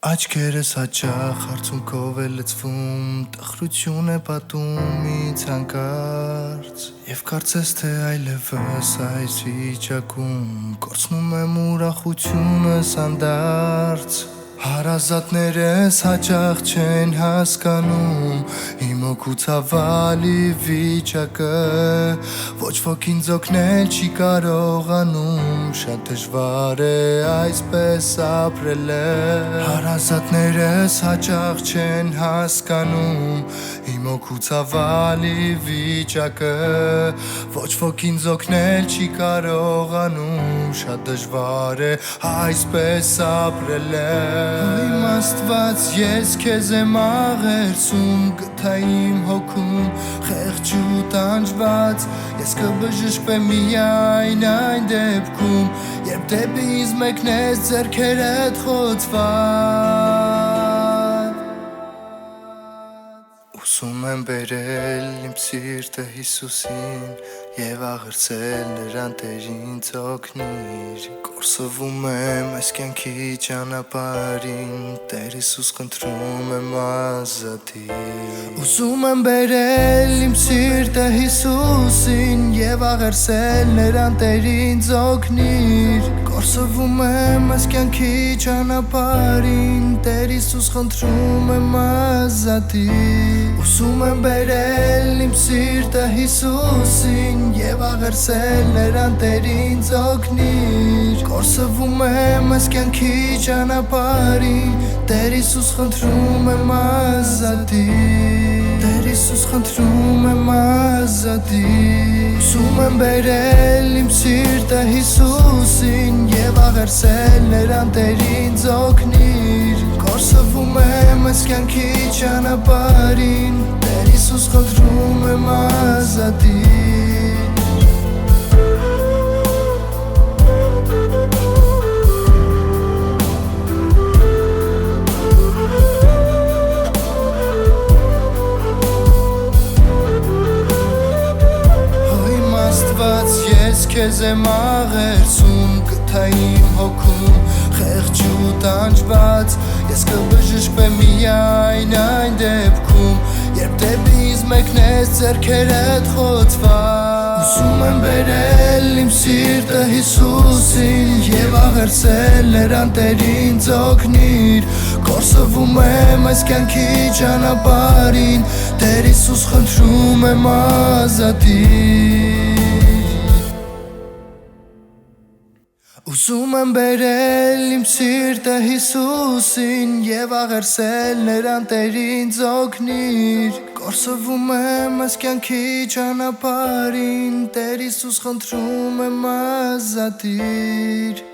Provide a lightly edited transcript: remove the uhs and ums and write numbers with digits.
Աչքերս հաճախ հարցունքով է լցվում, տխրություն է պատում ինձ հանկարծ Եվ կարծես թե այլևս այս վիճակում կորցնում եմ ուրախությունս հանդարց Հարազատներս հաճախ չեն հասկանում իմ օգուտ ցավալի վիճակը Ոչ ոք ինձ օգնել չի կարողանում Շատ դժվար է այսպես ապրելը Հարազատներս հաճախ չեն հասկանում իմ օգուտ ցավալի վիճակը Ոչ ոք ինձ օգնել չի կարողանում Շատ դժվար է այսպես ապրելը Իմ Աստված ես քեզ եմ աղերսում Գտա իմ հոգում խեղճ ու տանջված Ես կբժշկվեմ միայն այն դեպքում Երբ դեպի ինձ մեկնես ձեռքերդ խոցված Ուսում եմ բերել իմ սիրտը Հիսուսին Եվ աղերսել նրան Տեր ինձ օգնիր Կորսվում եմ այս կյանքի ճանապարհին Տեր Հիսուս խնդրում եմ ազատիր Ուսում եմ բերել իմ սիրտը Հիսուսին Եվ աղերսել նրան Տեր ինձ օգնիր Կորսվում եմ այս կյանքի ճանապարհին Տեր Հիսուս խնդրում եմ ազատիր Ուսում եմ բերել իմ սիրտը Հիսուսին Եվ աղերսել նրան Տեր ինձ օգնիր Կորսվում եմ այս կյանքի ճանապարհին Տեր Հիսուս խնդրում եմ ազատիր Տեր Հիսուս խնդրում եմ ազատիր Ուսում եմ բերել իմ սիրտը Հիսուսին Եվ աղերսել նրան Տեր ինձ օգնիր Կորսվում եմ այս կյանքի ճանապարհին Տեր Հիսուս խնդրում եմ ազատիր Ես քեզ եմ աղերսում Գտա իմ հոգում խեղճ ու տանջված Ես կբժշկվեմ միայն այն դեպքում Երբ դեպի ինձ մեկնես ձեռքերդ խոցված Ուսում եմ բերել իմ սիրտը Հիսուսին Եվ աղերսել նրան Տեր ինձ օգնիր Կորսվում եմ այս կյանքի ճանապարհին Տեր Հիսուս խնդրում եմ ազատիր Ուսում եմ բերել իմ սիրտը Հիսուսին Եվ աղերսել նրան Տեր ինձ օգնիր Կորսվում եմ այս կյանքի ճանապարհին Տեր Հիսուս խնդրում եմ ազատիր